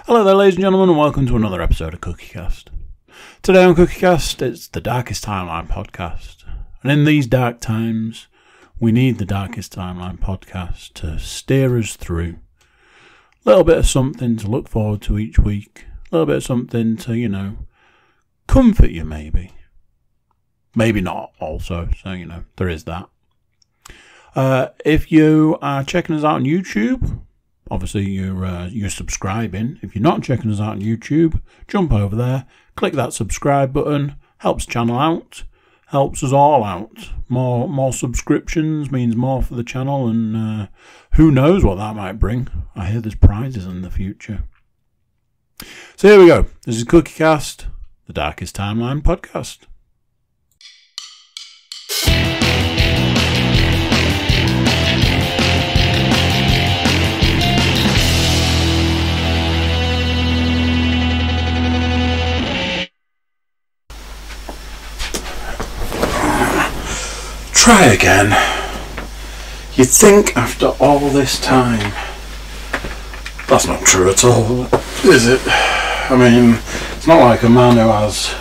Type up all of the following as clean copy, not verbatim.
Hello there, ladies and gentlemen, and welcome to another episode of CookieCast. Today on CookieCast, it's the Darkest Timeline podcast. And in these dark times, we need the Darkest Timeline podcast to steer us through. A little bit of something to look forward to each week. A little bit of something to, comfort you maybe. Maybe not also, so, there is that. If you are checking us out on YouTube, obviously you're subscribing. If you're not checking us out on YouTube, jump over there, click that subscribe button. Helps the channel out, helps us all out. More subscriptions means more for the channel, and who knows what that might bring. I hear there's prizes in the future. So here we go. This is CookieCast, the Darkest Timeline podcast. Try again. You'd think after all this time. That's not true at all, is it? I mean, it's not like a man who has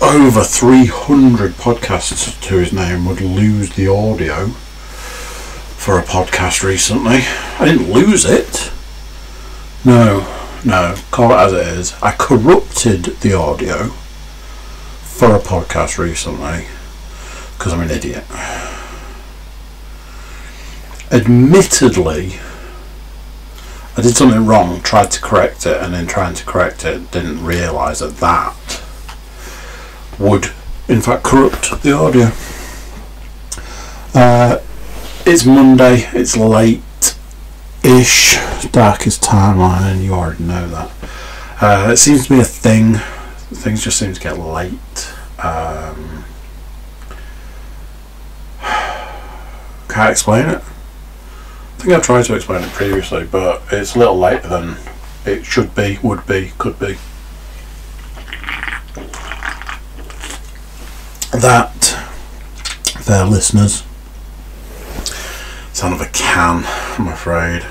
over 300 podcasts to his name would lose the audio for a podcast recently. I didn't lose it. No, call it as it is. I corrupted the audio for a podcast recently. Because I'm an idiot. Admittedly, I did something wrong, tried to correct it, and in trying to correct it, didn't realise that would, in fact, corrupt the audio. It's Monday, it's late-ish, Darkest Timeline, you already know that. It seems to be a thing. Things just seem to get late. Can't explain it. I think I tried to explain it previously, but it's a little later than it should be, would be, could be. That, fair listeners, sound of a can, I'm afraid.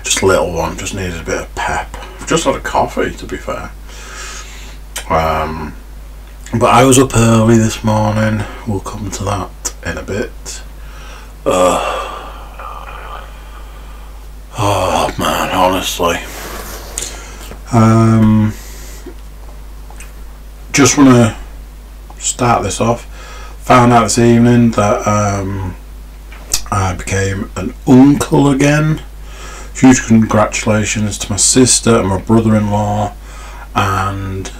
Just a little one, just needed a bit of pep. I've just had a coffee, to be fair. But I was up early this morning. We'll come to that in a bit. Oh man, honestly. Just want to start this off. Found out this evening that I became an uncle again. Huge congratulations to my sister and my brother-in-law and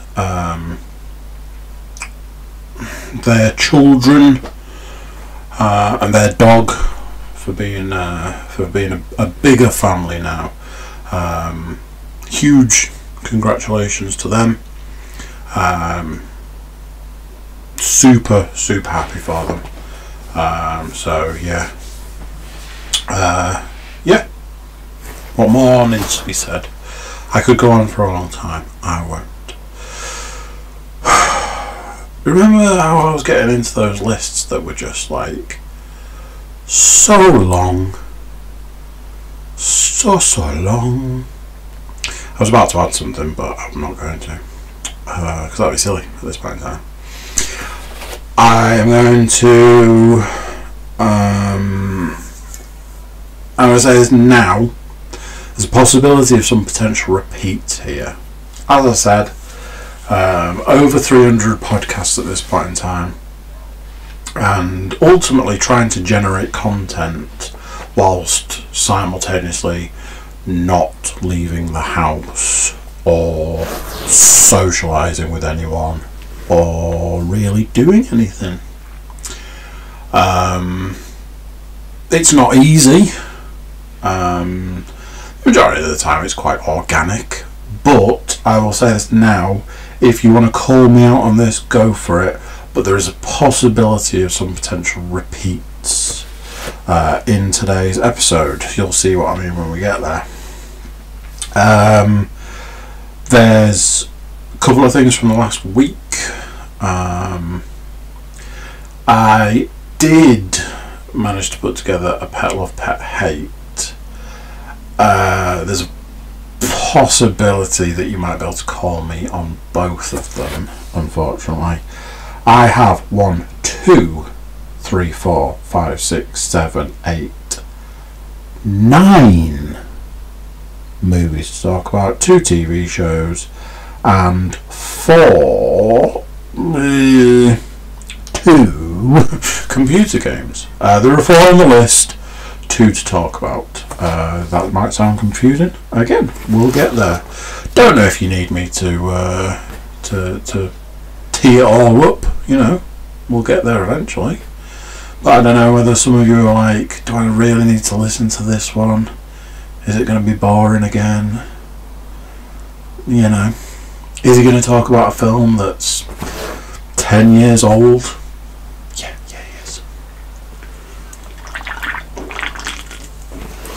their children. And their dog for being a bigger family now. Huge congratulations to them. Super happy for them. So yeah. Yeah. What more needs to be said? I could go on for a long time. I won't. Remember how I was getting into those lists that were just like so long, so long. I was about to add something, but I'm not going to, because that'd be silly at this point in time. I am going to I'm going to say this now. There's a possibility of some potential repeats here. As I said, over 300 podcasts at this point in time, and ultimately trying to generate content whilst simultaneously not leaving the house or socialising with anyone or really doing anything. It's not easy. Majority of the time it's quite organic, but I will say this now, if you want to call me out on this, go for it, but there is a possibility of some potential repeats in today's episode. You'll see what I mean when we get there. There's a couple of things from the last week. I did manage to put together a Pet Love Pet Hate. There's possibility that you might be able to call me on both of them, unfortunately. I have 1, 2, 3, 4, 5, 6, 7, 8, 9 movies to talk about, 2 TV shows, and 2 computer games. There are 4 on the list, 2 to talk about. That might sound confusing. Again, we'll get there. Don't know if you need me to tee it all up. You know, we'll get there eventually. But I don't know whether some of you are like, do I really need to listen to this one? Is it going to be boring again? You know, is he going to talk about a film that's 10 years old? Yeah, he is.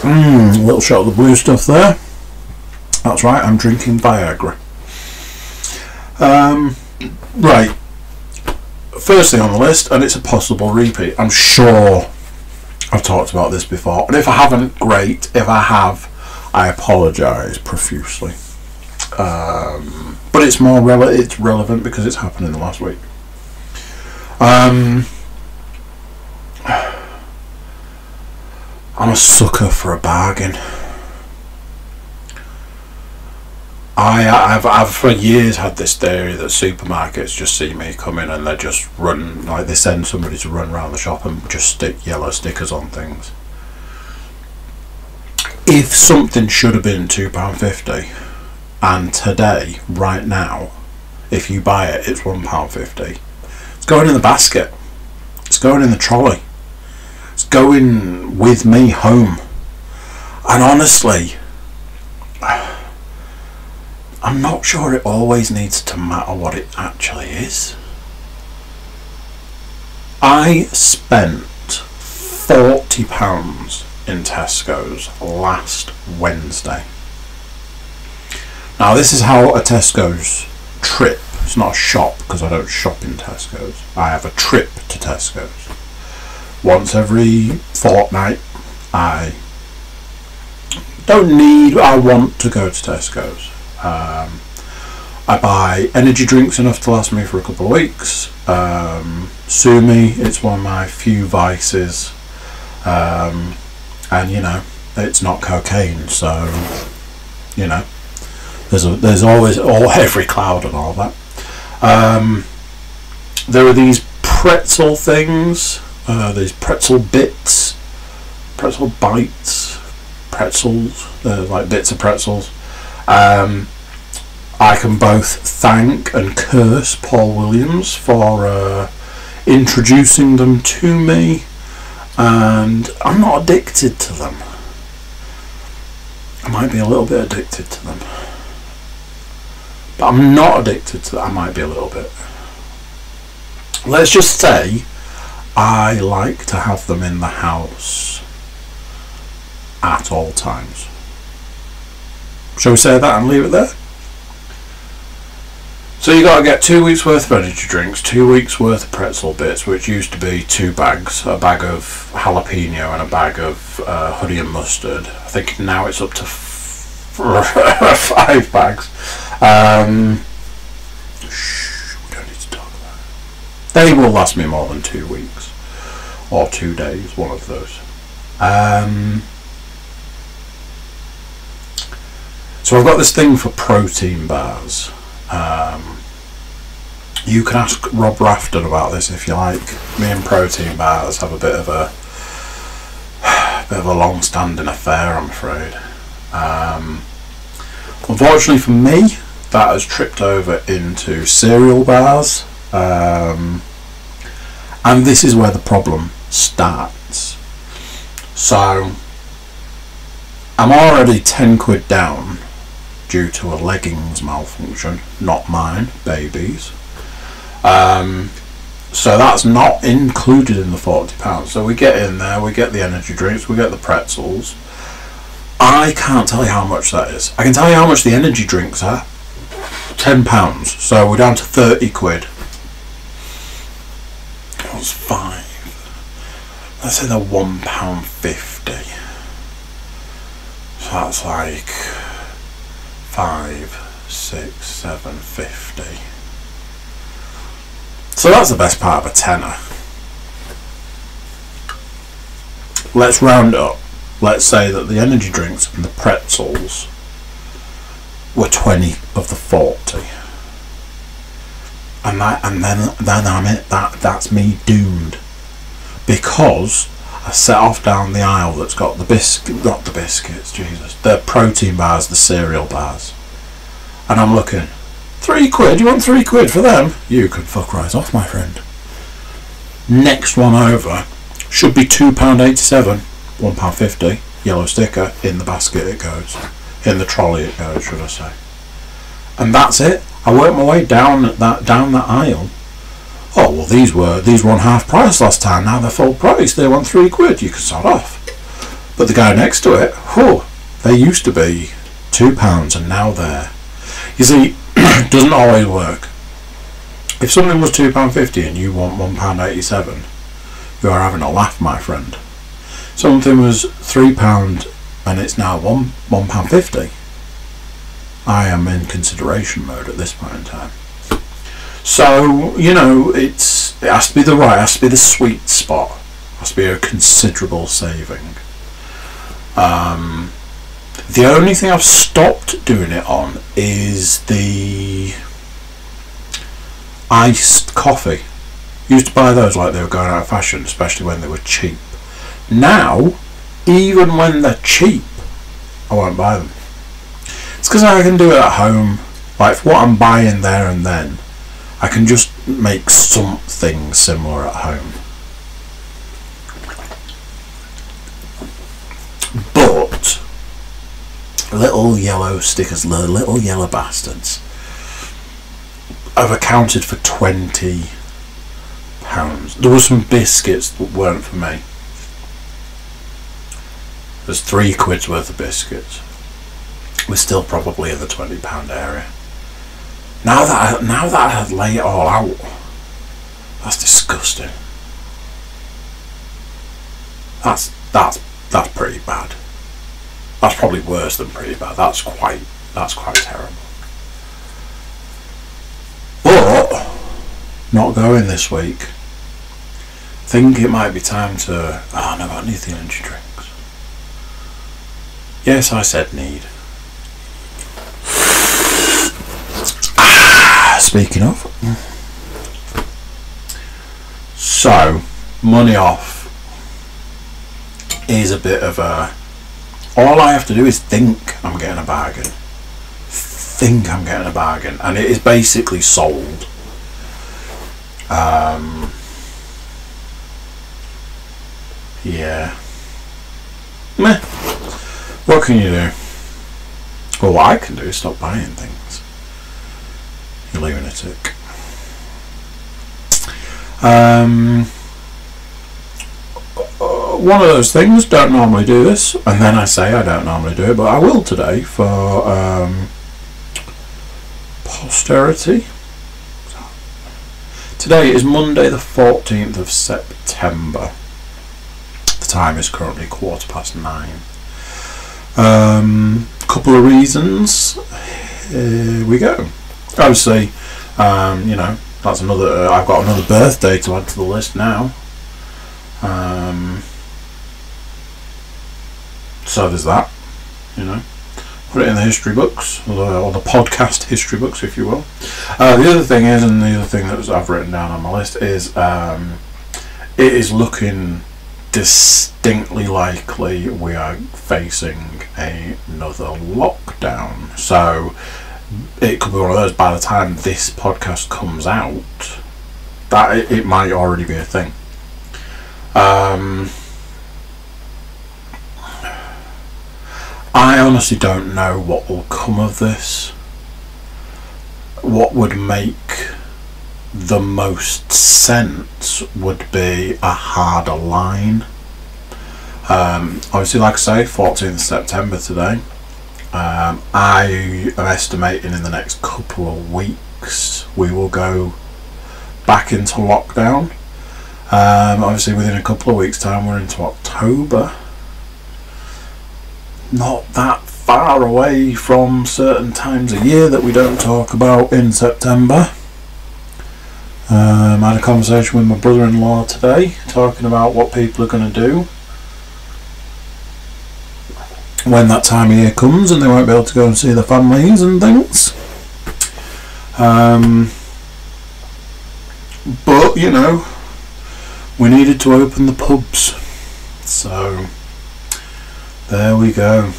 A little shot of the blue stuff there. That's right, I'm drinking Viagra. Right. First thing on the list, and it's a possible repeat. I'm sure I've talked about this before, and if I haven't, great. If I have, I apologise profusely. But it's more it's relevant because it's happened in the last week. I'm a sucker for a bargain. I've for years had this theory that supermarkets just see me come in and they just run, like they send somebody to run around the shop and just stick yellow stickers on things. If something should have been £2.50 and today, right now, if you buy it, it's £1.50, it's going in the basket, it's going in the trolley, it's going with me home. And honestly, I'm not sure it always needs to matter what it actually is. I spent £40 in Tesco's last Wednesday. Now this is how a Tesco's trip, it's not a shop because I don't shop in Tesco's, I have a trip to Tesco's. Once every fortnight I want to go to Tesco's. I buy energy drinks enough to last me for a couple of weeks. Sue me, it's one of my few vices. And you know, it's not cocaine, so you know, there's always every cloud and all that. There are these pretzel things, these pretzel bits, pretzel bites, pretzels, like bits of pretzels. I can both thank and curse Paul Williams for introducing them to me, and I'm not addicted to them. I might be a little bit addicted to them, but I'm not addicted to them. I might be a little bit. Let's just say I like to have them in the house at all times. Shall we say that and leave it there? So you got to get 2 weeks worth of energy drinks, 2 weeks worth of pretzel bits, which used to be 2 bags, a bag of jalapeno and a bag of honey and mustard. I think now it's up to 5 bags. We don't need to talk about it. They will last me more than 2 weeks or 2 days, one of those. So I've got this thing for protein bars. You can ask Rob Rafton about this if you like. Me and protein bars have a bit of a long-standing affair, I'm afraid. Unfortunately for me, that has tripped over into cereal bars, and this is where the problem starts. So I'm already 10 quid down due to a leggings malfunction, not mine, babies. So that's not included in the £40. So we get in there, we get the energy drinks, we get the pretzels. I can't tell you how much that is. I can tell you how much the energy drinks are. £10. So we're down to 30 quid. That was 5. Let's say they're £1.50. So that's like 5, 6, 7, 50. So that's the best part of a tenner. Let's round up. Let's say that the energy drinks and the pretzels were 20 of the 40. And then I'm it. That's me doomed. Because I set off down the aisle that's got not the biscuits, Jesus, the protein bars, the cereal bars. And I'm looking, £3? You want £3 for them? You can fuck right off, my friend. Next one over should be £2.87, £1.50, yellow sticker, in the basket it goes. In the trolley it goes, should I say. And that's it. I worked my way down that aisle. Oh well, these were on half price last time. Now they're full price. They want £3. You can sod off. But the guy next to it, they used to be £2, and now they're. You see, it doesn't always work. If something was £2.50 and you want £1.87, you are having a laugh, my friend. Something was £3 and it's now £1.50. I am in consideration mode at this point in time. So, you know, it has to be it has to be the sweet spot. It has to be a considerable saving. The only thing I've stopped doing it on is the iced coffee. Used to buy those like they were going out of fashion, especially when they were cheap. Now, even when they're cheap, I won't buy them. It's because I can do it at home. Like, for what I'm buying there and then, I can just make something similar at home. But little yellow stickers, little yellow bastards, I've accounted for £20. There were some biscuits that weren't for me. There's £3 worth of biscuits. We're still probably in the £20 area. Now that I had laid it all out, that's disgusting. That's pretty bad. That's probably worse than pretty bad. That's quite terrible. But not going this week. Think it might be time to. Oh no, I need the energy drinks. Yes, I said need. Speaking of, so money off is a bit of a. All I have to do is think I'm getting a bargain. Think I'm getting a bargain, and it is basically sold. Yeah. Meh. What can you do? Well, what I can do is stop buying things. You lunatic. One of those things, don't normally do this, and then I say I don't normally do it, but I will today for posterity. Today is Monday the 14th of September. The time is currently 9:15. Couple of reasons. Here we go. Obviously, you know, that's another. I've got another birthday to add to the list now. So there's that. You know, put it in the history books, or the podcast history books, if you will. The other thing is, and the other thing that I've written down on my list is, it is looking distinctly likely we are facing another lockdown. So it could be one of those, by the time this podcast comes out, that it might already be a thing. I honestly don't know what will come of this. What would make the most sense would be a harder line. Obviously, like I say, 14th September today. I am estimating in the next couple of weeks we will go back into lockdown. Obviously, within a couple of weeks' time, we're into October. Not that far away from certain times of year that we don't talk about in September. I had a conversation with my brother-in-law today, talking about what people are going to do when that time of year comes and they won't be able to go and see their families and things. But, you know, we needed to open the pubs. So, there we go.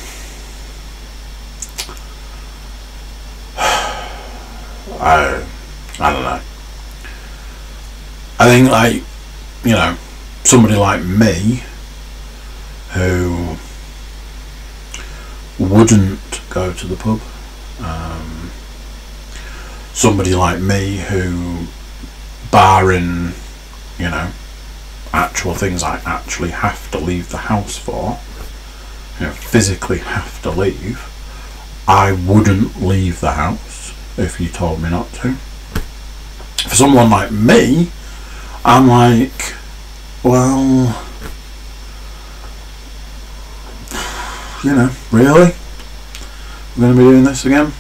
I don't know. I think, like, you know, somebody like me who wouldn't go to the pub, somebody like me who, barring, you know, actual things I actually have to leave the house for, you know, physically have to leave, I wouldn't leave the house if you told me not to. For someone like me, I'm like, well, you know, really? We're going to be doing this again?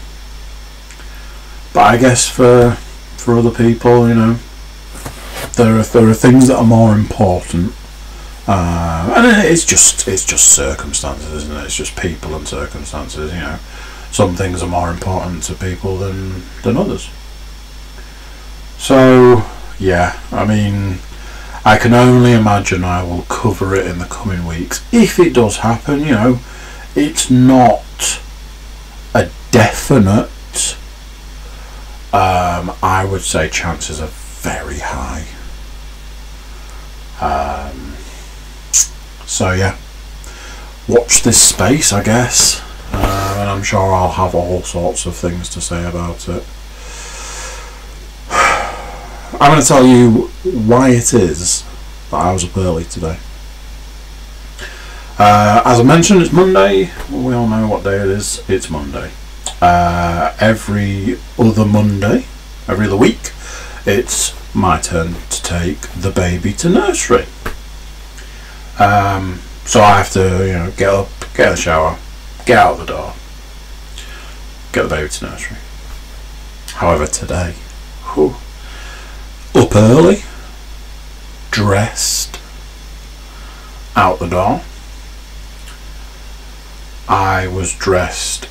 But I guess for other people, you know, there are things that are more important, and it's just circumstances, isn't it? It's just people and circumstances. You know, some things are more important to people than others. So yeah, I mean, I can only imagine I will cover it in the coming weeks if it does happen. You know, it's not a definite. I would say chances are very high. So yeah, watch this space, I guess, and I'm sure I'll have all sorts of things to say about it. I'm going to tell you why it is that I was up early today. As I mentioned, it's Monday. We all know what day it is. It's Monday. Every other Monday, every other week, it's my turn to take the baby to nursery. So I have to, you know, get up, get in the shower, get out the door, get the baby to nursery. However, today, up early, dressed, out the door. I was dressed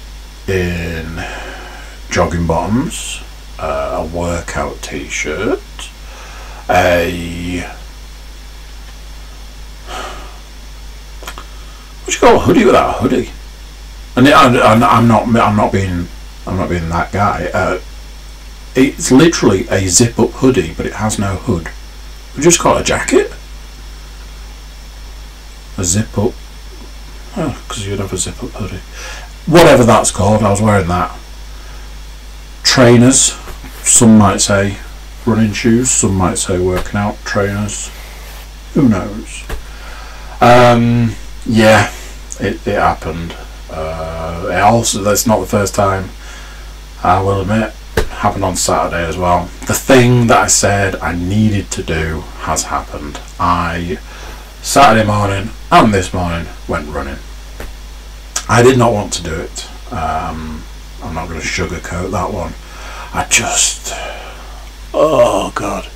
in jogging bottoms, a workout t-shirt, what do you call a hoodie without a hoodie? And I'm not being that guy. It's literally a zip-up hoodie, but it has no hood. We just call it a jacket. A zip-up. Oh, because you'd have a zip-up hoodie. Whatever that's called, I was wearing that. Trainers. Some might say running shoes. Some might say working out trainers. Who knows? Yeah, it happened. That's not the first time, I will admit. It happened on Saturday as well. The thing that I said I needed to do has happened. Saturday morning and this morning went running. I did not want to do it. I'm not going to sugarcoat that one. Oh God.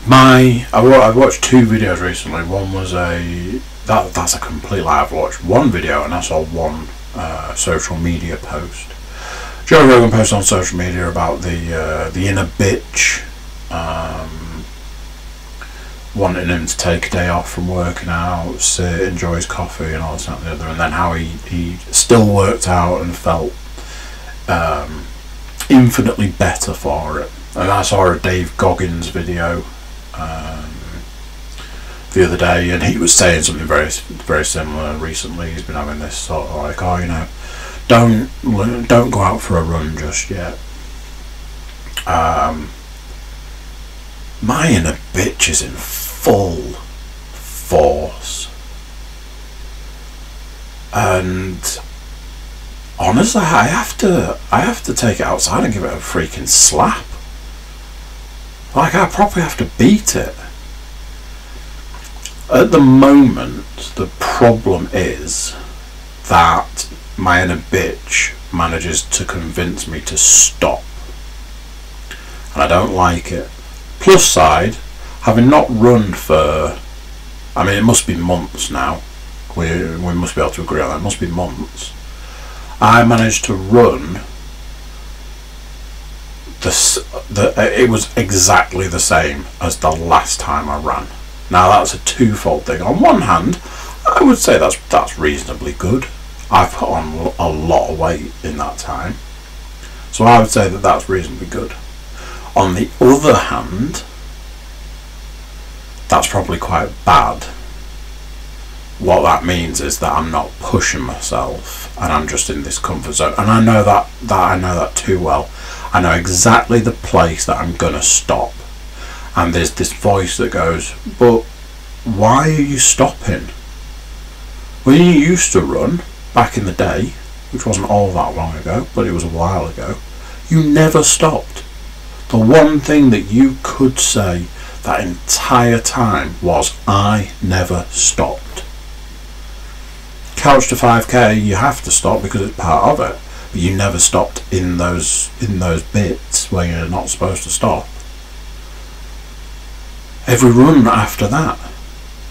I've watched two videos recently. One was that's a complete lie. I've watched one video and I saw one social media post. Joe Rogan posted on social media about the inner bitch wanting him to take a day off from working out, sit, enjoy his coffee and all this and the other, and then how he still worked out and felt infinitely better for it. And I saw a Dave Goggins video the other day, and he was saying something very, very similar. Recently, he's been having this sort of like, oh, you know, don't go out for a run just yet. My inner bitch is in full force, and honestly, I have to take it outside and give it a freaking slap. Like, I probably have to beat it. At the moment, the problem is that my inner bitch manages to convince me to stop. And I don't like it. Plus side, having not run for, I mean, it must be months now. We must be able to agree on that. It must be months. I managed to run it was exactly the same as the last time I ran. Now that's a twofold thing. On one hand, I would say that's reasonably good. I've put on a lot of weight in that time, so I would say that that's reasonably good. On the other hand, that's probably quite bad. What that means is that I'm not pushing myself and I'm just in this comfort zone, and I know that too well. I know exactly the place that I'm gonna stop, and there's this voice that goes, but why are you stopping? When you used to run back in the day, which wasn't all that long ago, but it was a while ago, you never stopped. The one thing that you could say that entire time was, I never stopped. Couch to 5k, you have to stop because it's part of it, but you never stopped in those bits where you're not supposed to stop. Every run after that,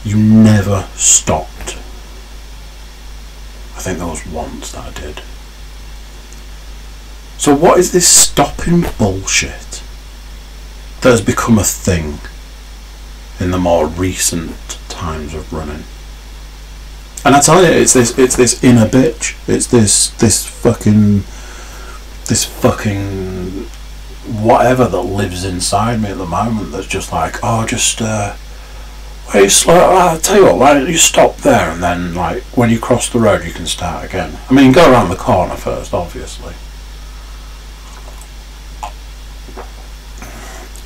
you never stopped. I think there was once that I did. So what is this stopping bullshit that has become a thing in the more recent times of running? And I tell you, it's this inner bitch. It's this fucking whatever that lives inside me at the moment. That's just like, oh, just wait, slow. I'll tell you what, why don't you stop there, and then like when you cross the road, you can start again. I mean, go around the corner first, obviously.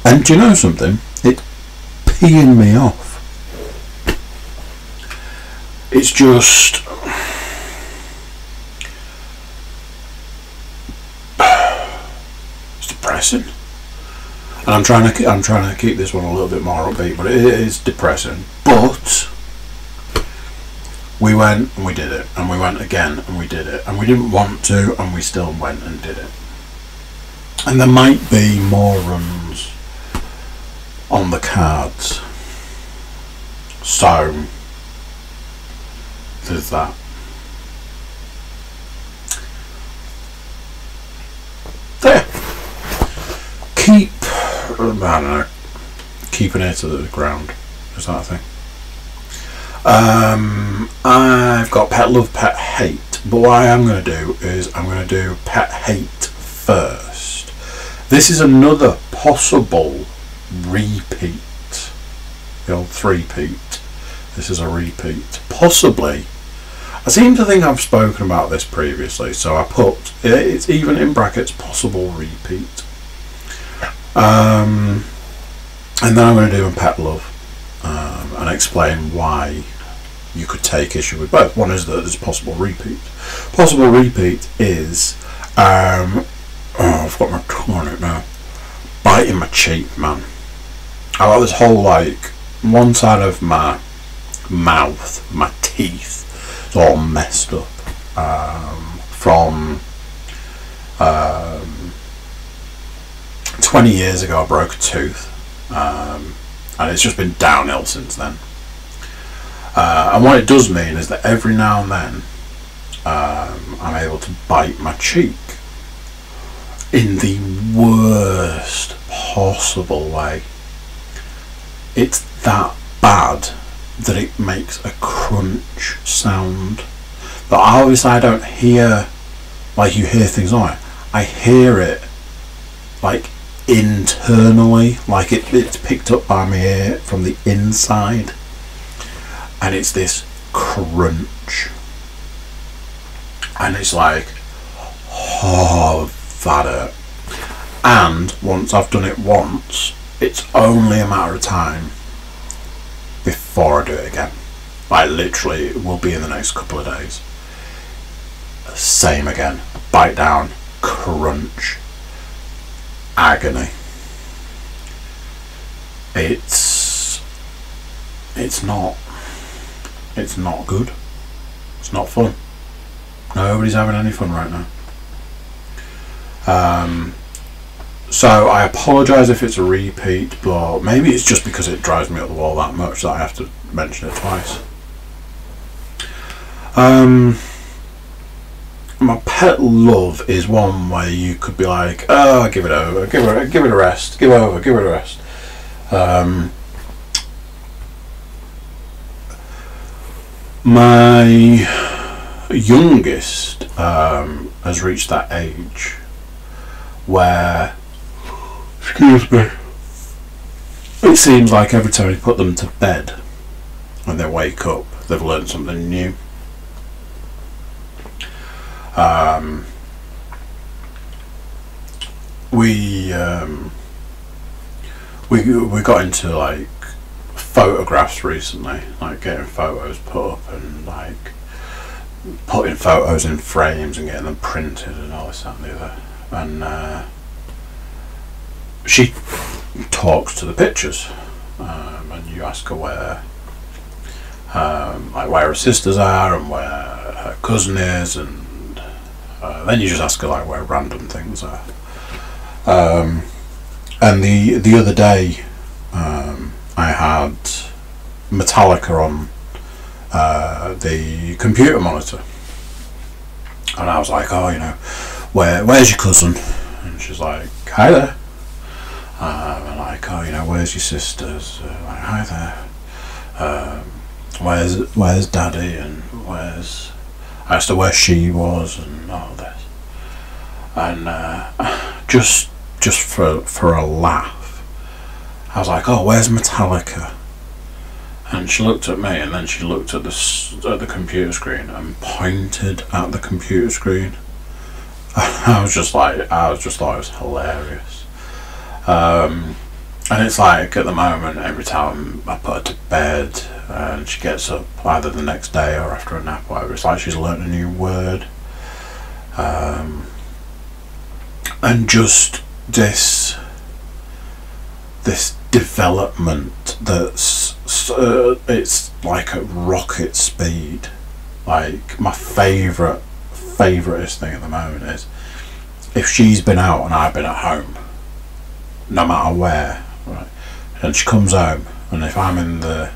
And do you know something? It's peeing me off. It's just it's depressing, and I'm trying to keep this one a little bit more upbeat, but it is depressing. But we went and we did it, and we went again and we did it, and we didn't want to, and we still went and did it. And there might be more runs on the cards, so there's that. There. Keep, I don't know, keeping it to the ground. Is that a thing? I've got pet love, pet hate, but what I am going to do is I'm going to do pet hate first. This is another possible repeat. The old three-peat. This is a repeat. Possibly. I seem to think I've spoken about this previously, so I put, it's even in brackets, possible repeat. And then I'm going to do a pet love and explain why you could take issue with both. One is that there's possible repeat. Possible repeat is, oh, I've got my tongue on it now, biting my cheek, man. I've got this whole, like, one side of my mouth, my teeth, it's all messed up from 20 years ago. I broke a tooth, and it's just been downhill since then. And what it does mean is that every now and then I'm able to bite my cheek in the worst possible way. It's that bad that it makes a crunch sound. But obviously I don't hear like you hear things on it. I hear it like internally, like it's picked up by my ear from the inside, and it's this crunch, and it's like, oh, that hurt. And once I've done it once, it's only a matter of time before I do it again. Like literally it will be in the next couple of days. Same again. Bite down, crunch, agony. It's not It's not good. It's not fun. Nobody's having any fun right now. So I apologise if it's a repeat, but maybe it's just because it drives me up the wall that much that I have to mention it twice. My pet love is one where you could be like, oh, give it over, give it a rest, give it a rest. My youngest has reached that age where, excuse me, it seems like every time you put them to bed when they wake up, they've learned something new. We got into like photographs recently, like getting photos put up and like putting photos in frames and getting them printed and all this that and the other. And she talks to the pictures, and you ask her where, like where her sisters are and where her cousin is, and then you just ask her like where random things are. And the other day, I had Metallica on the computer monitor, and I was like, oh, you know, where's your cousin? And she's like, hi there. And like, oh, you know, where's your sisters? Like, hi there. Where's daddy? And I asked her where she was and all this. And just for a laugh, I was like, oh, where's Metallica? And she looked at me, and then she looked at the computer screen and pointed at the computer screen. I just thought it was hilarious. And it's like at the moment, every time I put her to bed and she gets up either the next day or after a nap or whatever, it's like she's learnt a new word. And just this development that's it's like at rocket speed. Like my favouriteest thing at the moment is if she's been out and I've been at home, no matter where, right, and she comes home, and if I'm in the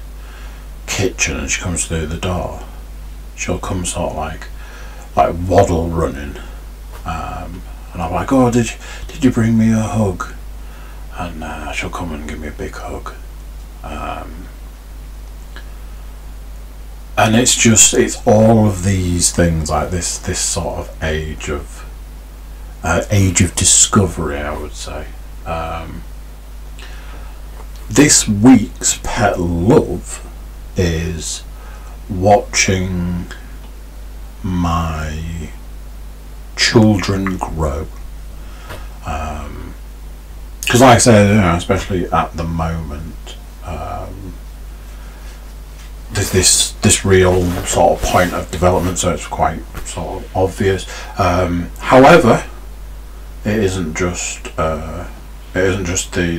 kitchen and she comes through the door, she'll come sort of like waddle running, and I'm like, oh, did you bring me a hug? And she'll come and give me a big hug. And it's all of these things, like this sort of age of discovery, I would say. This week's pet love is watching my children grow. Because like I said, you know, especially at the moment, there's this real sort of point of development, so it's quite sort of obvious. However, it isn't just the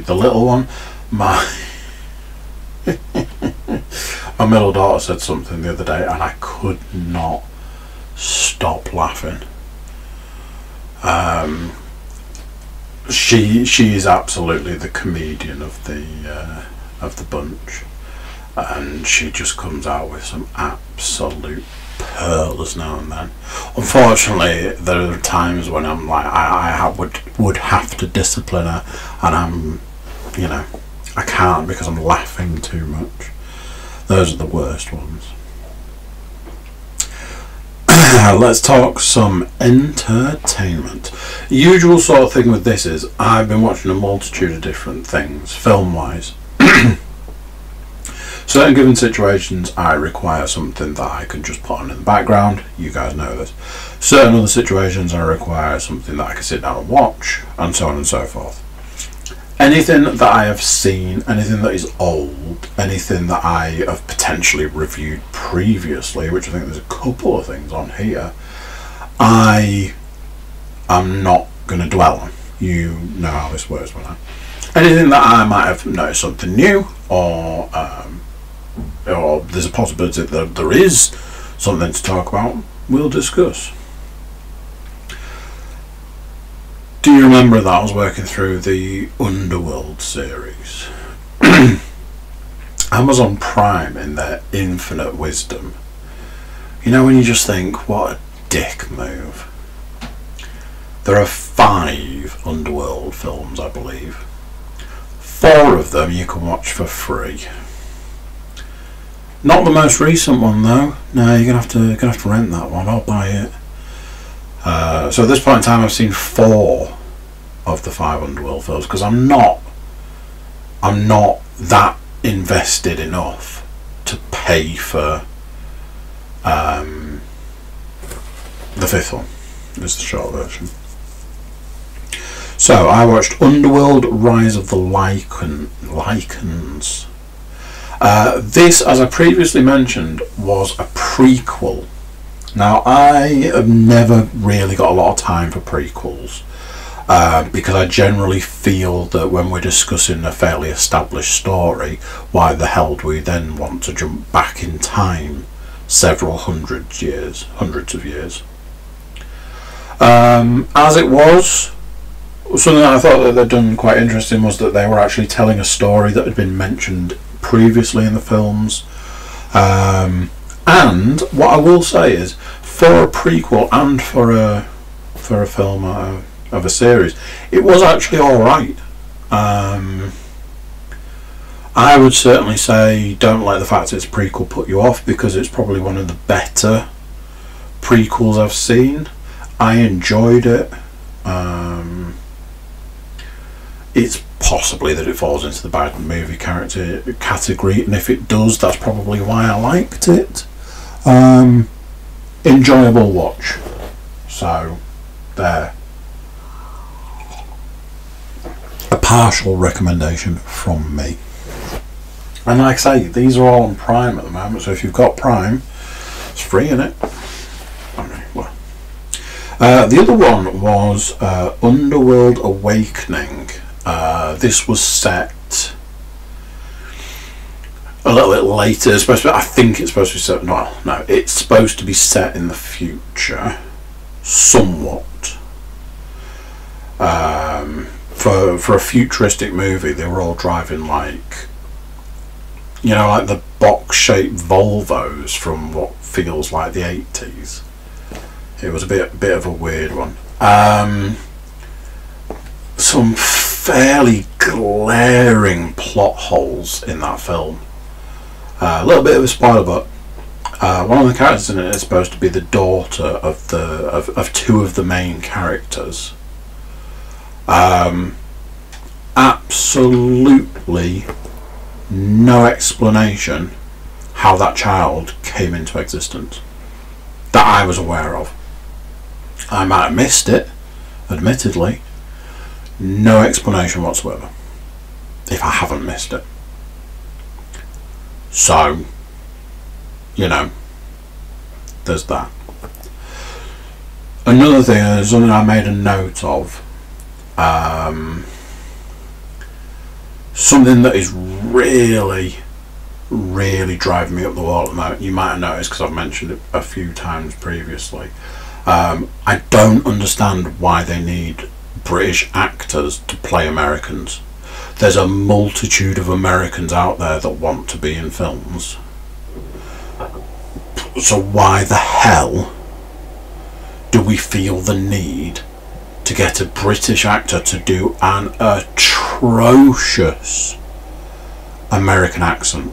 little one. My middle daughter said something the other day, and I could not stop laughing. She is absolutely the comedian of the bunch, and she just comes out with some absolute pearls now and then. Unfortunately, there are times when I'm like, I would have to discipline her, and I'm, you know, I can't because I'm laughing too much. Those are the worst ones. Let's talk some entertainment. The usual sort of thing with this is I've been watching a multitude of different things, film-wise. Certain given situations I require something that I can just put on in the background. You guys know this. Certain other situations I require something that I can sit down and watch, and so on and so forth. Anything that I have seen, anything that is old, anything that I have potentially reviewed previously, which I think there's a couple of things on here, I am not going to dwell on. You know how this works when anything that I might have noticed something new or or there's a possibility that there is something to talk about, we'll discuss. Do you remember that I was working through the Underworld series? Amazon Prime, in their infinite wisdom, you know, when you just think, what a dick move. There are 5 Underworld films, I believe. 4 of them you can watch for free. Not the most recent one though. No, you're gonna have to rent that one. I'll buy it. So at this point in time, I've seen 4 of the 5 Underworld films because I'm not that invested enough to pay for the 5th one. This is the short version. So I watched Underworld: Rise of the Lycans. This, as I previously mentioned, was a prequel. Now, I have never really got a lot of time for prequels because I generally feel that when we're discussing a fairly established story, why the hell do we then want to jump back in time several hundreds of years? As it was, something that I thought that they'd done quite interesting was that they were actually telling a story that had been mentioned previously in the films. And what I will say is, for a prequel and for a film of a series, it was actually alright. I would certainly say don't let the fact it's a prequel put you off, because it's probably one of the better prequels I've seen. I enjoyed it. It's possibly that it falls into the bad movie character category, and if it does, that's probably why I liked it. Enjoyable watch. So there, a partial recommendation from me. And like I say, these are all on Prime at the moment, so if you've got Prime, it's free, innit? Okay, well. The other one was Underworld Awakening. This was set a little bit later. I think it's supposed to be set. No, it's supposed to be set in the future, somewhat. For a futuristic movie, they were all driving like, you know, like the box-shaped Volvos from what feels like the 80s. It was a bit of a weird one. Some fairly glaring plot holes in that film. A little bit of a spoiler, but one of the characters in it is supposed to be the daughter of 2 of the main characters. Absolutely no explanation how that child came into existence that I was aware of. I might have missed it, admittedly. No explanation whatsoever, if I haven't missed it. So, you know, there's that. Another thing is something I made a note of. Something that is really driving me up the wall at the moment. You might have noticed because I've mentioned it a few times previously. I don't understand why they need British actors to play Americans. There's a multitude of Americans out there that want to be in films. So why the hell do we feel the need to get a British actor to do an atrocious American accent?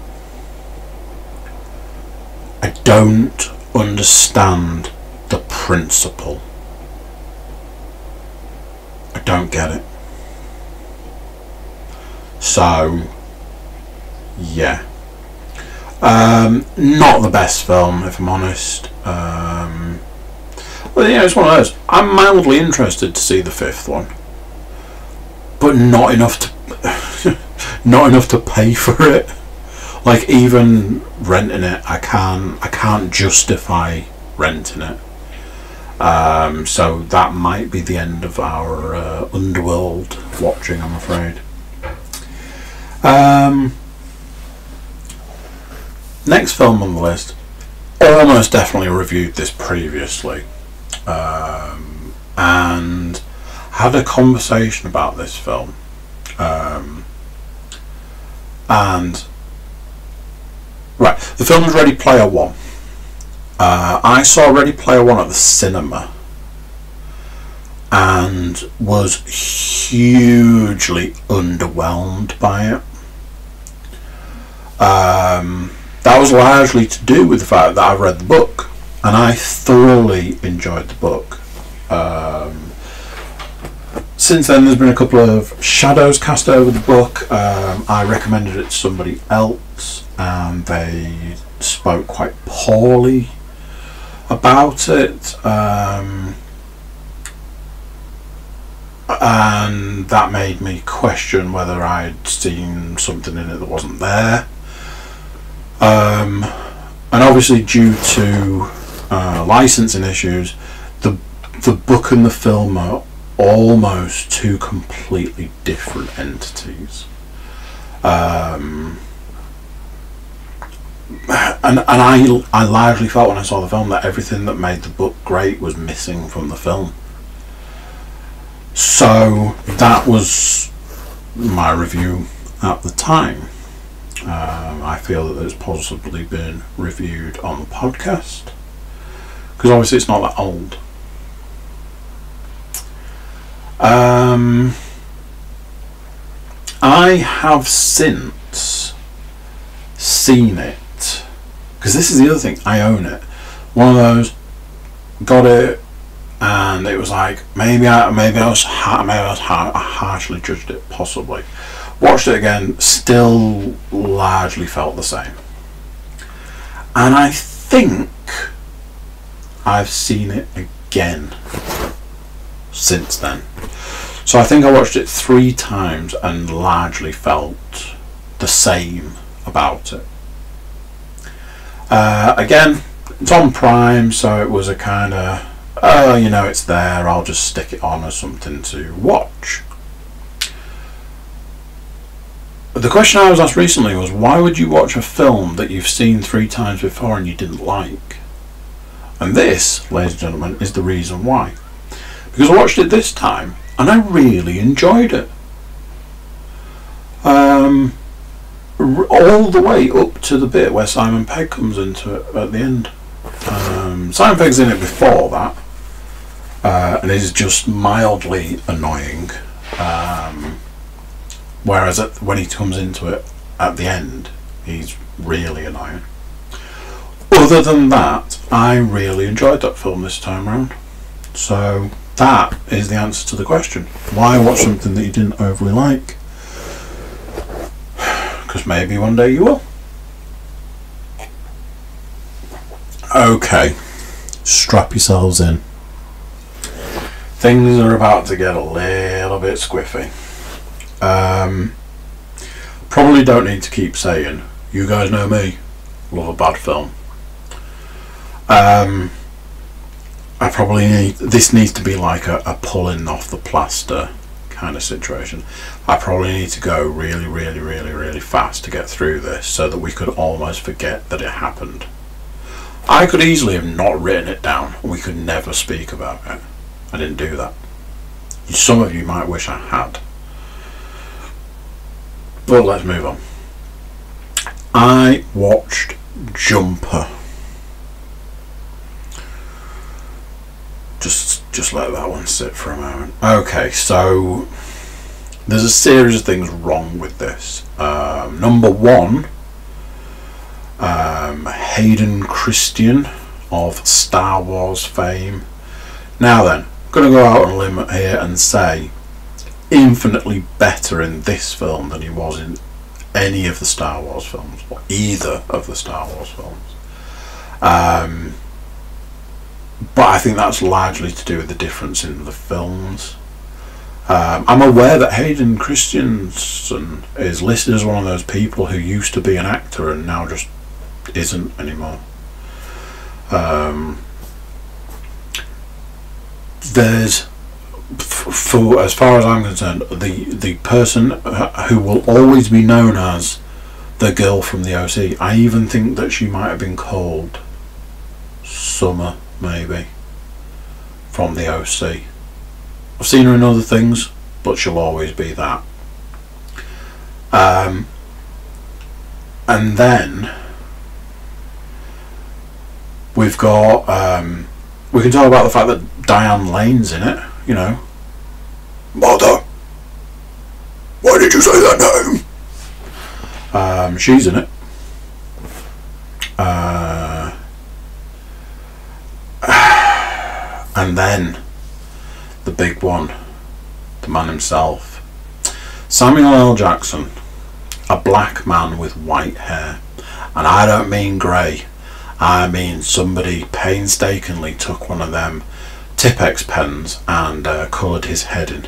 I don't understand the principle. I don't get it. So, yeah. Not the best film, if I'm honest. Well, yeah, it's one of those. I'm mildly interested to see the 5th one, but not enough to pay for it. Like, even renting it, I can't justify renting it. So that might be the end of our Underworld watching, I'm afraid. Next film on the list, almost definitely reviewed this previously, and had a conversation about this film, and right, the film was Ready Player One. I saw Ready Player One at the cinema and was hugely underwhelmed by it. That was largely to do with the fact that I read the book, and I thoroughly enjoyed the book. Since then, there's been a couple of shadows cast over the book. I recommended it to somebody else, and they spoke quite poorly about it, and that made me question whether I'd seen something in it that wasn't there. And obviously, due to licensing issues, the book and the film are almost two completely different entities. And I largely felt when I saw the film that everything that made the book great was missing from the film. So that was my review at the time. I feel that it's possibly been reviewed on the podcast, because obviously it's not that old. I have since seen it, because this is the other thing, I own it. One of those, got it, and it was like maybe I harshly judged it, possibly. Watched it again, still largely felt the same. And I think I've seen it again since then. So I think I watched it 3 times and largely felt the same about it. Again, it's on Prime, so it was a kind of, oh, you know, it's there, I'll just stick it on as something to watch. The question I was asked recently was, why would you watch a film that you've seen 3 times before and you didn't like? And this, ladies and gentlemen, is the reason why. Because I watched it this time and I really enjoyed it. All the way up to the bit where Simon Pegg comes into it at the end. Simon Pegg's in it before that, and is just mildly annoying. Whereas when he comes into it at the end, he's really annoying. Other than that, I really enjoyed that film this time around. So that is the answer to the question. Why watch something that you didn't overly like? Because maybe one day you will. Okay, strap yourselves in. Things are about to get a little bit squiffy. Probably don't need to keep saying, you guys know me, love a bad film. I probably need, this needs to be like a pulling off the plaster kind of situation. I probably need to go really fast to get through this so that we could almost forget that it happened. I could easily have not written it down and we could never speak about it. I didn't do that. Some of you might wish I had. But let's move on. I watched Jumper. Just let that one sit for a moment. Okay, so there's a series of things wrong with this. Number 1, Hayden Christensen of Star Wars fame. Now then, I'm going to go out on a limb here and say infinitely better in this film than he was in any of the Star Wars films, or either of the Star Wars films. But I think that's largely to do with the difference in the films. I'm aware that Hayden Christensen is listed as one of those people who used to be an actor and now just isn't anymore. There's, as far as I'm concerned, the person who will always be known as the girl from the OC. I even think that she might have been called Summer, maybe, from the OC. I've seen her in other things, but she'll always be that. And then we've got we can talk about the fact that Diane Lane's in it. You know, Mother, why did you say that name? She's in it. And then the big one, the man himself, Samuel L. Jackson, a black man with white hair. And I don't mean grey, I mean somebody painstakingly took one of them Tipp-Ex pens and coloured his head in.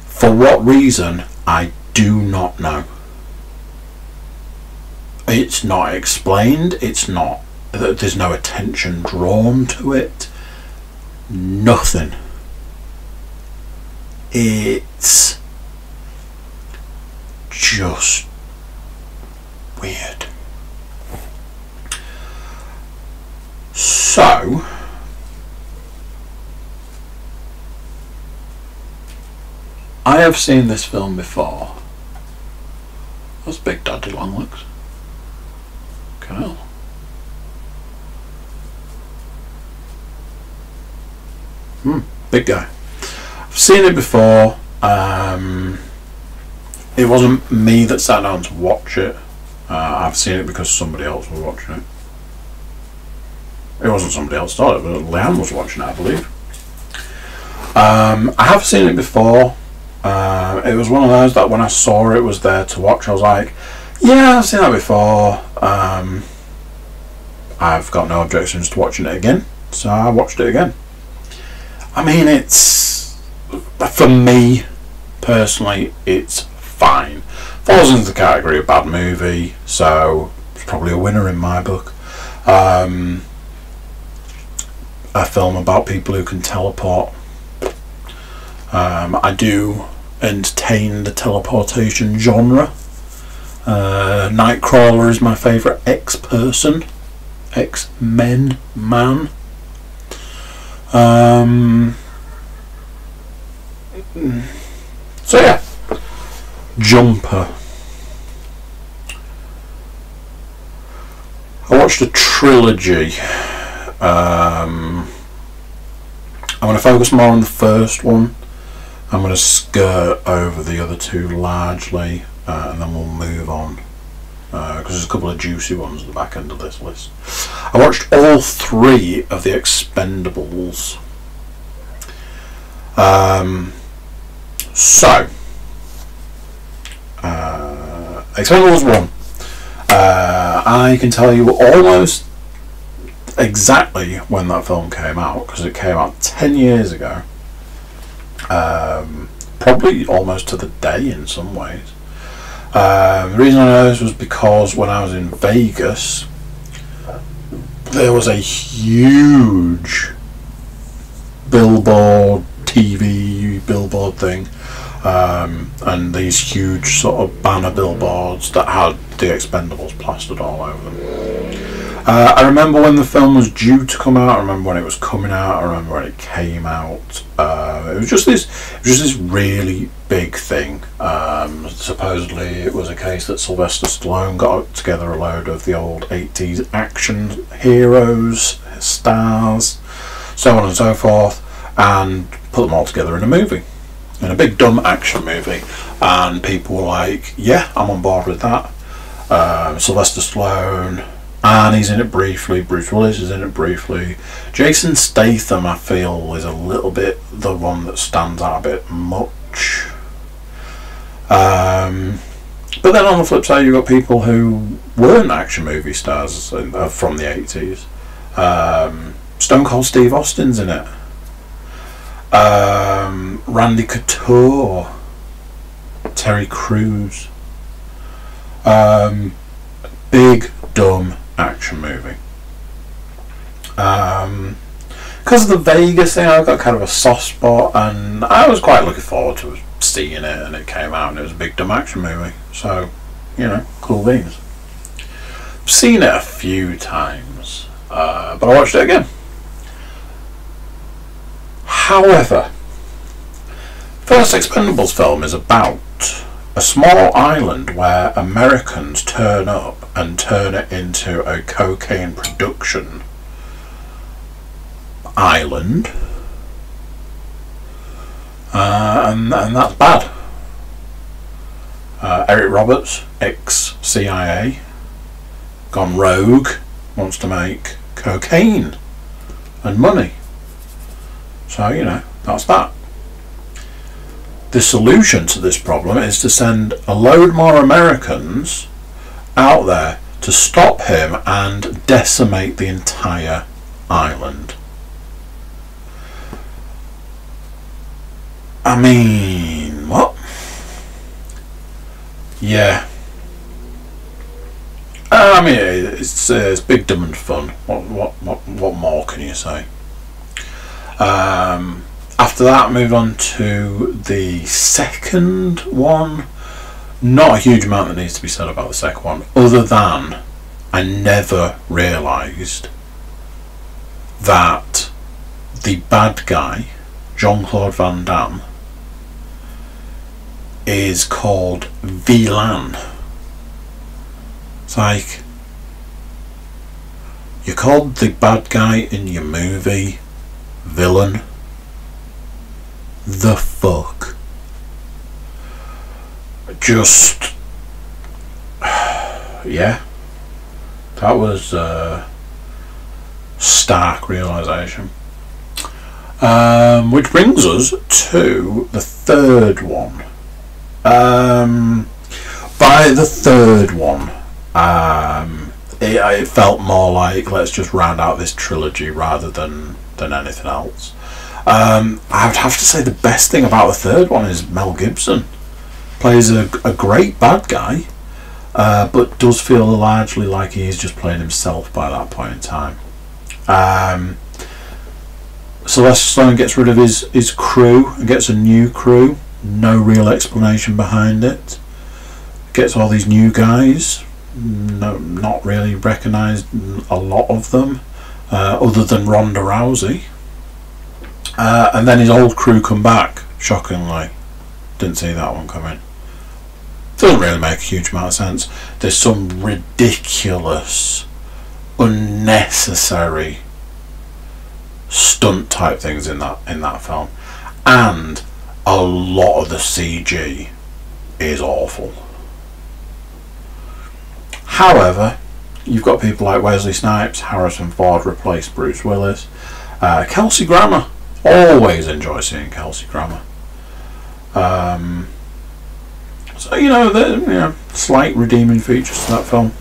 For what reason, I do not know. It's not explained, it's not, there's no attention drawn to it, nothing. It's just weird. So I have seen this film before. That's Big Daddy Longlegs. Kyle. Big guy. I've seen it before. It wasn't me that sat down to watch it. I've seen it because somebody else was watching it. It wasn't somebody else started, but Leanne was watching it, I believe. I have seen it before. It was one of those that when I saw it was there to watch, I was like, yeah, I've seen that before. I've got no objections to watching it again, so I watched it again. I mean, it's, for me personally, it's fine. Falls into the category of bad movie, so it's probably a winner in my book. A film about people who can teleport. I do entertain the teleportation genre. Nightcrawler is my favourite X-person, X-Men man. So yeah, Jumper. I watched a trilogy. I'm going to focus more on the first one. I'm going to skirt over the other two largely, and then we'll move on, because there's a couple of juicy ones at the back end of this list. I watched all three of the Expendables. Expendables 1. I can tell you almost exactly when that film came out, because it came out 10 years ago. Probably almost to the day in some ways. The reason I know this was because when I was in Vegas, there was a huge billboard, TV billboard thing, and these huge sort of banner billboards that had the Expendables plastered all over them. I remember when the film was due to come out. I remember when it was coming out. I remember when it came out. It was just this really big thing. Supposedly, it was a case that Sylvester Stallone got together a load of the old 80s action heroes, stars, so on and so forth, and put them all together in a movie, in a big dumb action movie. And people were like, "Yeah, I'm on board with that." Sylvester Stallone. And he's in it briefly. Bruce Willis is in it briefly. Jason Statham, I feel, is a little bit the one that stands out a bit much. But then on the flip side, you've got people who weren't action movie stars from the 80s. Stone Cold Steve Austin's in it. Randy Couture. Terry Crews. Big, dumb action movie. Because of the Vegas thing, I got kind of a soft spot, and I was quite looking forward to seeing it, and it came out and it was a big dumb action movie, so cool beans. Seen it a few times, but I watched it again. However, first Expendables film is about a small island where Americans turn up and turn it into a cocaine production island, and that's bad. Eric Roberts, ex-CIA, gone rogue, wants to make cocaine and money. So, that's that. The solution to this problem is to send a load more Americans out there to stop him and decimate the entire island. I mean, what? Yeah. I mean, it's big, dumb and fun. What more can you say? After that, move on to the second one. Not a huge amount that needs to be said about the second one, other than I never realised that the bad guy, Jean-Claude Van Damme, is called Villain. It's like, you called the bad guy in your movie villain. The fuck? Just, yeah, that was a stark realisation. Which brings us to the third one. By the third one, it felt more like, let's just round out this trilogy rather than anything else. I would have to say the best thing about the third one is Mel Gibson plays a great bad guy, but does feel largely like he's just playing himself by that point in time. Sylvester Stallone gets rid of his crew and gets a new crew. No real explanation behind it. Gets all these new guys. No, not really recognised a lot of them, other than Ronda Rousey. And then his old crew come back, shockingly. Didn't see that one coming. Doesn't really make a huge amount of sense. There's some ridiculous, unnecessary stunt type things in that film, and a lot of the CG is awful. However, you've got people like Wesley Snipes, Harrison Ford replaced Bruce Willis, Kelsey Grammer. Always enjoy seeing Kelsey Grammer. So slight redeeming features to that film.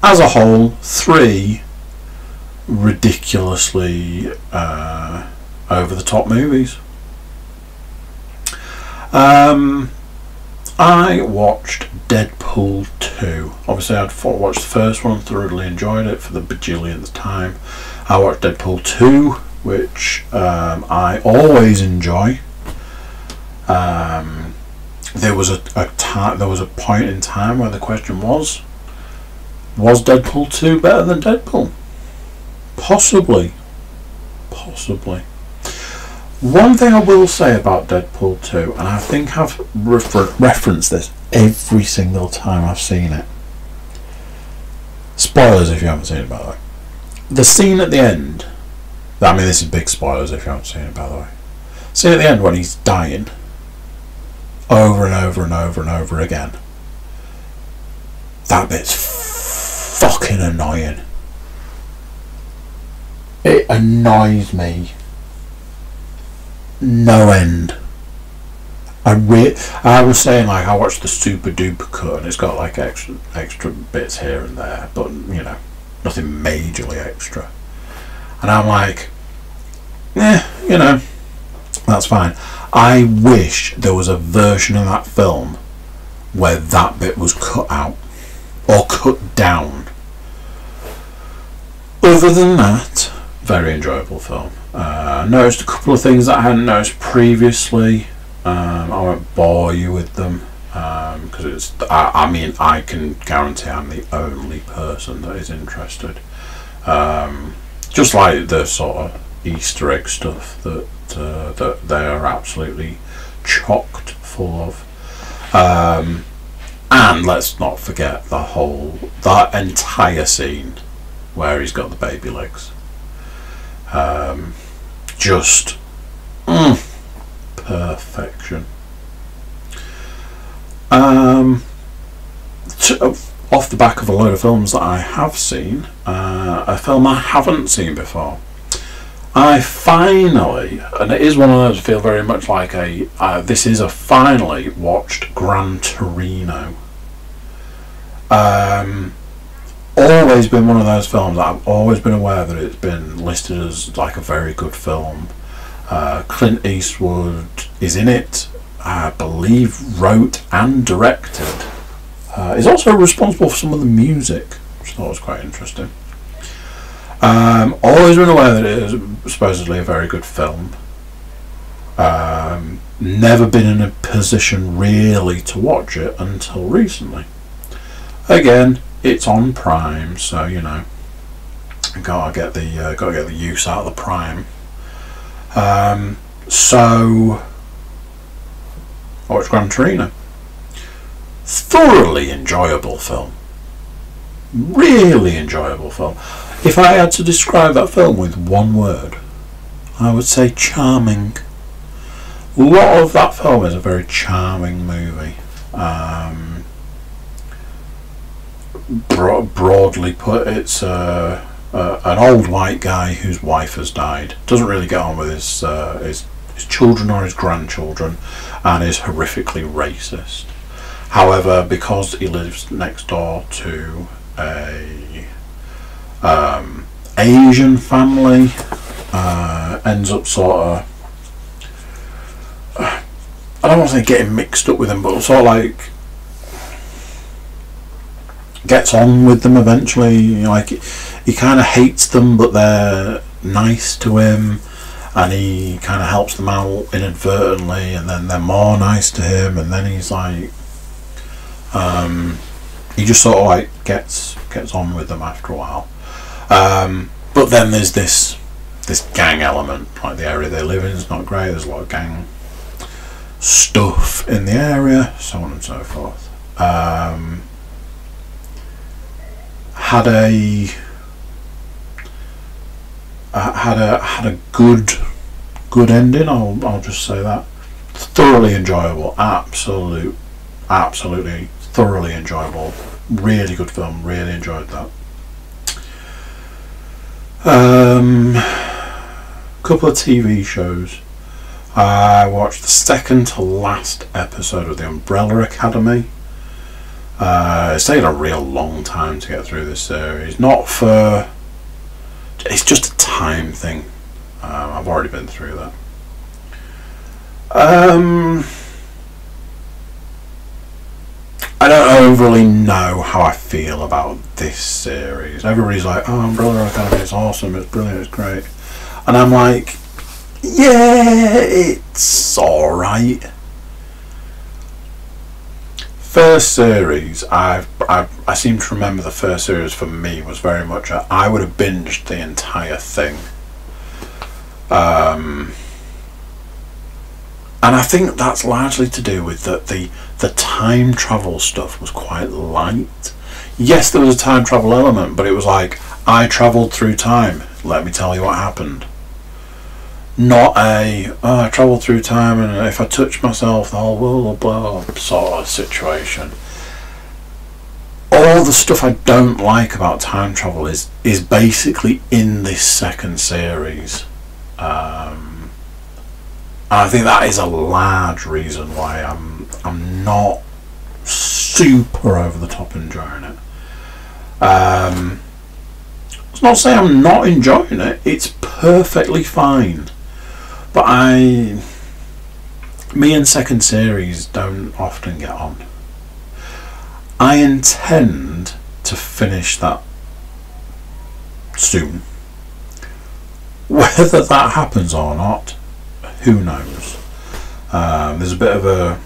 As a whole, 3 ridiculously over the top movies. I watched Deadpool 2. Obviously, I'd watched the first one, thoroughly enjoyed it for the bajillionth time. I watched Deadpool 2, which I always enjoy. There was a point in time where the question was Deadpool 2 better than Deadpool? Possibly. One thing I will say about Deadpool 2, and I think I've referenced this every single time I've seen it. Spoilers if you haven't seen it, by the way. The scene at the end, I mean, this is big spoilers if you haven't seen it, by the way. Scene at the end when he's dying, over and over and over and over again. That bit's fucking annoying. It annoys me no end. I was saying, like, I watched the super duper cut and it's got like extra bits here and there, but nothing majorly extra. And I'm like, that's fine. I wish there was a version of that film where that bit was cut out or cut down. Other than that, very enjoyable film. Noticed a couple of things that I hadn't noticed previously. I won't bore you with them. because it's. I mean, I can guarantee I'm the only person that is interested. Just like the sort of Easter egg stuff that they are absolutely chocked full of. And let's not forget that entire scene where he's got the baby legs. Just perfection. Off the back of a load of films that I have seen, a film I haven't seen before. I finally, and it is one of those I feel very much like this is a finally watched Gran Torino. Always been one of those films that I've always been aware that it's been listed as like a very good film. Clint Eastwood is in it, I believe wrote and directed. He's also responsible for some of the music, which I thought was quite interesting. Always been aware that it is supposedly a very good film. Never been in a position really to watch it until recently. Again, it's on Prime, so you know, gotta get the use out of the Prime. So I watched Gran Torino. Thoroughly enjoyable film. Really enjoyable film. If I had to describe that film with one word, I would say charming. A lot of that film is a very charming movie. Broadly put, it's an old white guy whose wife has died. Doesn't really get on with his children or his grandchildren, and is horrifically racist. However, because he lives next door to a Asian family, ends up sort of, I don't want to say getting mixed up with them, but sort of like gets on with them eventually. You know, like he kind of hates them, but they're nice to him, and he kind of helps them out inadvertently, and then they're more nice to him, and then he's like, he just sort of like gets on with them after a while. But then there's this gang element, like the area they live in is not great. There's a lot of gang stuff in the area, so on and so forth. Had a good ending. I'll just say that. Thoroughly enjoyable. Absolutely thoroughly enjoyable. Really good film. Really enjoyed that. Couple of TV shows. I watched the second to last episode of The Umbrella Academy. It's taken a real long time to get through this series. It's just a time thing. I've already been through that. I don't overly know how I feel about this series. Everybody's like, oh, Umbrella Academy is awesome, it's brilliant, it's great. And I'm like, yeah, it's alright. First series, I seem to remember the first series for me was very much I would have binged the entire thing. And I think that's largely to do with that the time travel stuff was quite light. Yes, there was a time travel element, but it was like, I travelled through time, let me tell you what happened. Not I travelled through time and if I touch myself the whole world will blow up sort of situation. All the stuff I don't like about time travel is basically in this second series. And I think that is a large reason why I'm not super over the top enjoying it. It's not to say I'm not enjoying it, it's perfectly fine. But me and second series don't often get on. I intend to finish that soon. Whether that happens or not, who knows? There's a bit of a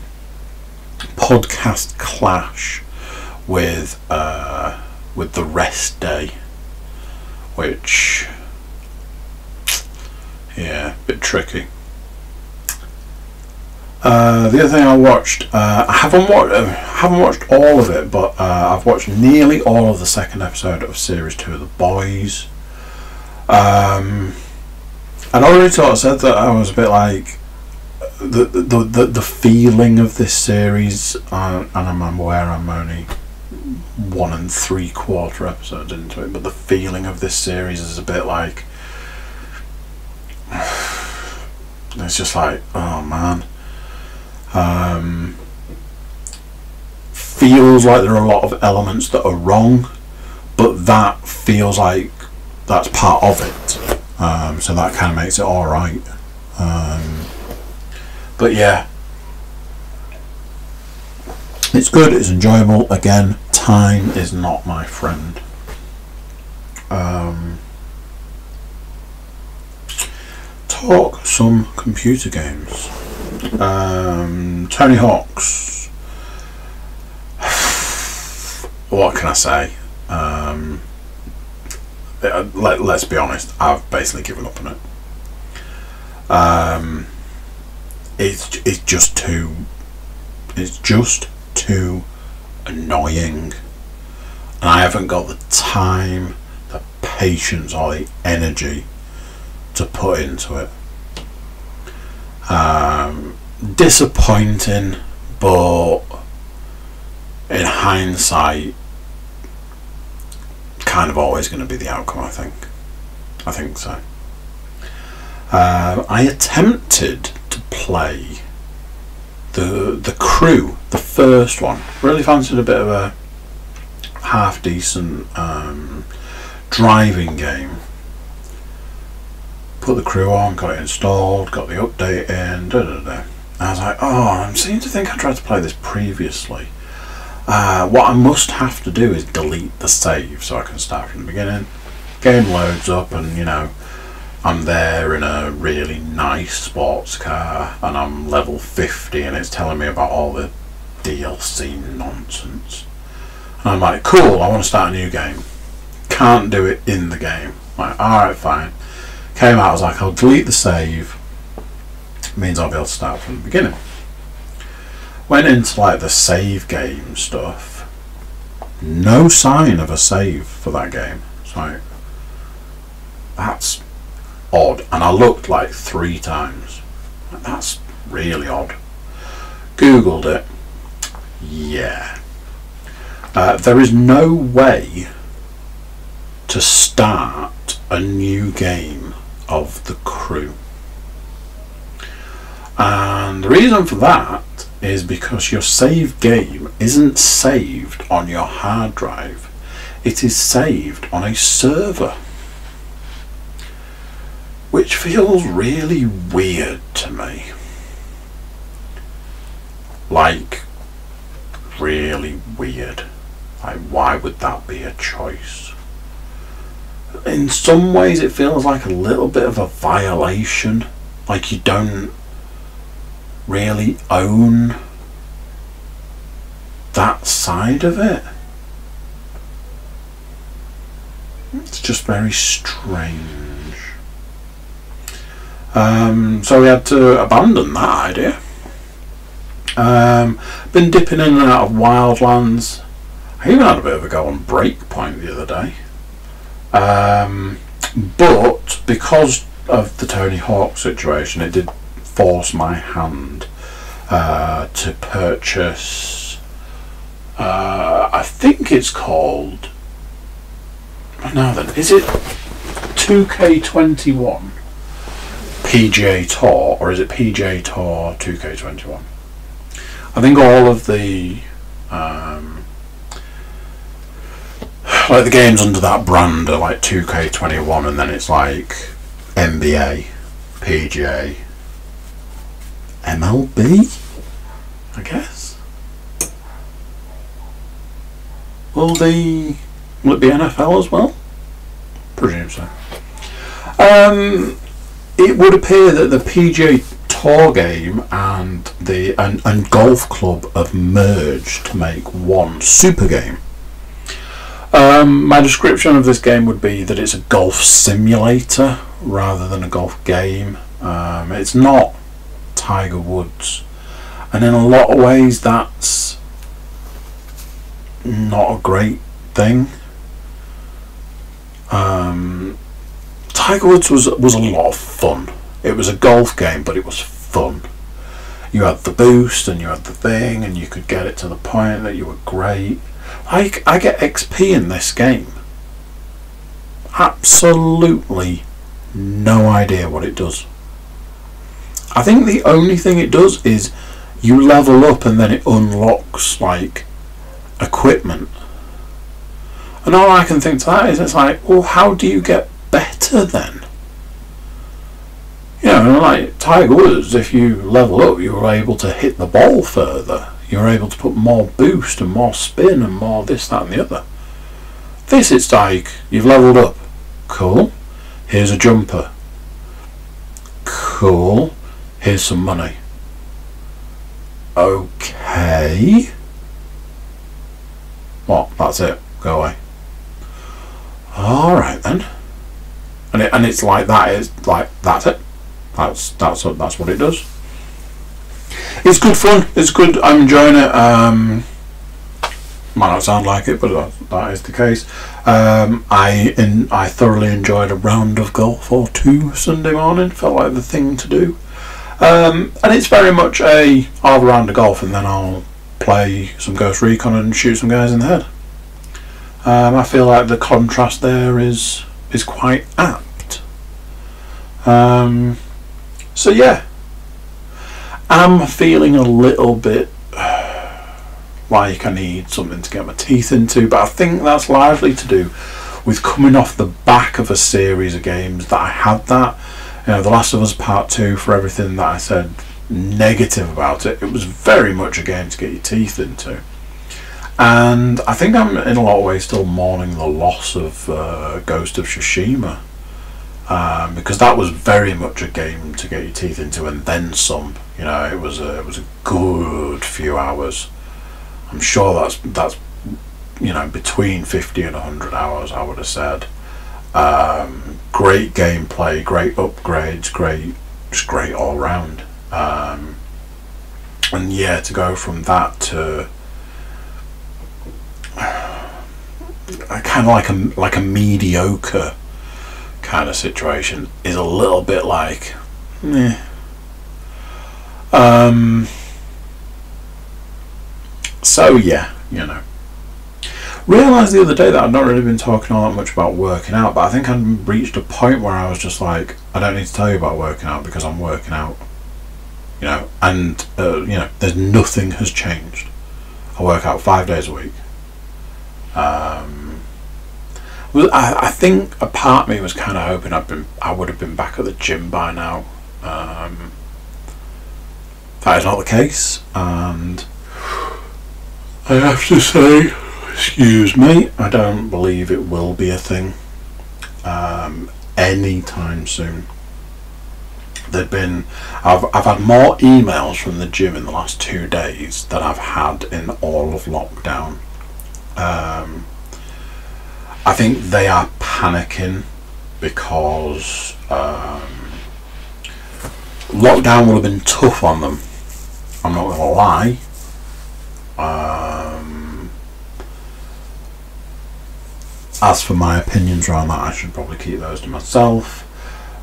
podcast clash with the rest day, which, yeah, a bit tricky. The other thing I watched, I haven't watched all of it, but I've watched nearly all of the second episode of series 2 of The Boys. I'd already sort of said that I was a bit like the feeling of this series, and I'm aware I'm only 1 3/4 episodes into it, but the feeling of this series is a bit like, it's just like, oh man. Feels like there are a lot of elements that are wrong, but that feels like that's part of it, so that kind of makes it alright. But yeah, it's good, it's enjoyable. Again, time is not my friend. Talk some computer games. Tony Hawk's. What can I say? Let's be honest, I've basically given up on it. It's just too annoying, and I haven't got the time, the patience, or the energy to put into it. Disappointing, but in hindsight, kind of always going to be the outcome. I think so. I attempted to play the Crew, the first one. Really fancied a bit of a half decent driving game. Put the Crew on, got it installed, got the update in, I was like, oh, I seem to think I tried to play this previously. What I must have to do is delete the save so I can start from the beginning. Game loads up, and you know, I'm there in a really nice sports car, and I'm level 50, and it's telling me about all the DLC nonsense. And I'm like, cool, I want to start a new game. Can't do it in the game. I'm like, alright, fine. Came out, I was like, I'll delete the save. It means I'll be able to start from the beginning. Went into like the save game stuff. No sign of a save for that game. It's like, that's odd. And I looked like 3 times. That's really odd. Googled it. Yeah. There is no way to start a new game of the Crew. And the reason for that is because your save game isn't saved on your hard drive. It is saved on a server. Which feels really weird to me. Like, really weird. Like, why would that be a choice? In some ways it feels like a little bit of a violation. Like you don't really own that side of it. It's just very strange. So we had to abandon that idea. Been dipping in and out of Wildlands. I even had a bit of a go on Breakpoint the other day. But because of the Tony Hawk situation, it did force my hand to purchase, I think it's called, now then, is it 2K21 PGA Tour, or is it PGA Tour 2K21? I think all of the like the games under that brand are like 2K21, and then it's like NBA, PGA, MLB, I guess. Will it be NFL as well? Presume so. It would appear that the PGA tour game and and golf club have merged to make one super game. My description of this game would be that it's a golf simulator rather than a golf game. It's not Tiger Woods, and in a lot of ways that's not a great thing. Tiger Woods was a lot of fun. It was a golf game, but it was fun. You had the boost and you had the thing, and you could get it to the point that you were great. I get XP in this game. Absolutely no idea what it does. I think the only thing it does is you level up and then it unlocks like equipment. And all I can think to that is, it's like, well, how do you get better then? You know, like Tiger Woods, if you level up, you were able to hit the ball further. You were able to put more boost and more spin and more this, that and the other. This, it's like, you've leveled up. Cool. Here's a jumper. Cool. Here's some money. Okay. What? That's it. Go away. Alright then. And it's like that. It's like, that's it. That's what it does. It's good fun. It's good. I'm enjoying it. Might not sound like it, but that is the case. I thoroughly enjoyed a round of golf or two Sunday morning. Felt like the thing to do. And it's very much I'll have a round of golf and then I'll play some Ghost Recon and shoot some guys in the head. I feel like the contrast there is quite apt. So yeah, I'm feeling a little bit like I need something to get my teeth into, but I think that's largely to do with coming off the back of a series of games that I had that. You know, The Last of Us Part 2, for everything that I said negative about it, it was very much a game to get your teeth into. And I think I'm in a lot of ways still mourning the loss of Ghost of Tsushima, because that was very much a game to get your teeth into and then some. You know, it was a good few hours. I'm sure that's you know, between 50 and 100 hours, I would have said. Great gameplay, great upgrades, just great all round. And yeah, to go from that to kind of like a mediocre kind of situation is a little bit like, meh. So yeah, you know. Realised the other day that I've not really been talking all that much about working out, but I think I've reached a point where I was just like, I don't need to tell you about working out because I'm working out, you know, and you know, there's nothing has changed. I work out 5 days a week. I think a part of me was kind of hoping I would have been back at the gym by now. That is not the case, and I have to say, excuse me, I don't believe it will be a thing anytime soon. I've had more emails from the gym in the last 2 days than I've had in all of lockdown. I think they are panicking because lockdown will have been tough on them. I'm not going to lie. As for my opinions around that, I should probably keep those to myself.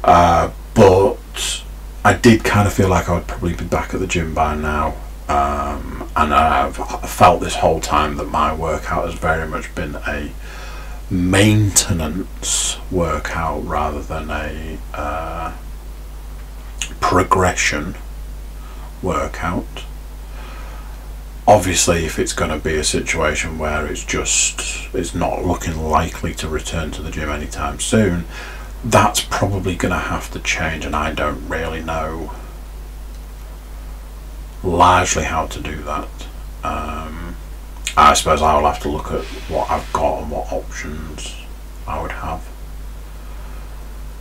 But I did kind of feel like I would probably be back at the gym by now. And I've felt this whole time that my workout has very much been a maintenance workout rather than a progression workout. Obviously, if it's going to be a situation where it's not looking likely to return to the gym anytime soon, that's probably going to have to change, and I don't really know largely how to do that. I suppose I'll have to look at what I've got and what options I would have.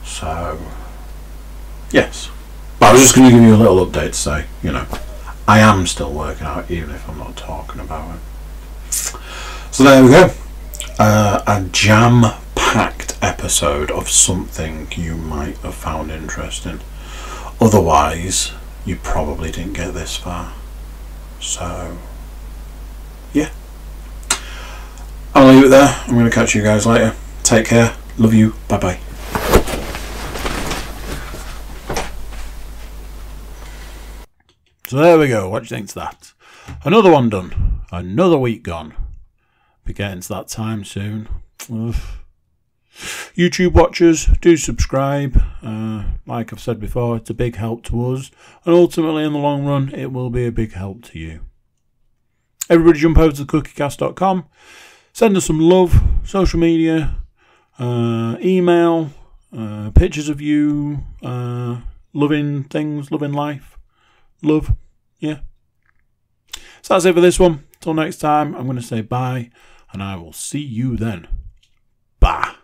So yes, but I was just going to give you a little update to say, you know, I am still working out, even if I'm not talking about it. So there we go. A jam-packed episode of something you might have found interesting. Otherwise, you probably didn't get this far. So, yeah. I'll leave it there. I'm going to catch you guys later. Take care. Love you. Bye-bye. So there we go. What do you think to that? Another one done. Another week gone. Be getting to that time soon. Ugh. YouTube watchers, do subscribe. Like I've said before, it's a big help to us. And ultimately, in the long run, it will be a big help to you. Everybody jump over to thecookiecast.com. Send us some love. Social media. Email. Pictures of you. Loving things. Loving life. Love. Yeah. So that's it for this one. Till next time, I'm going to say bye. And I will see you then. Bye.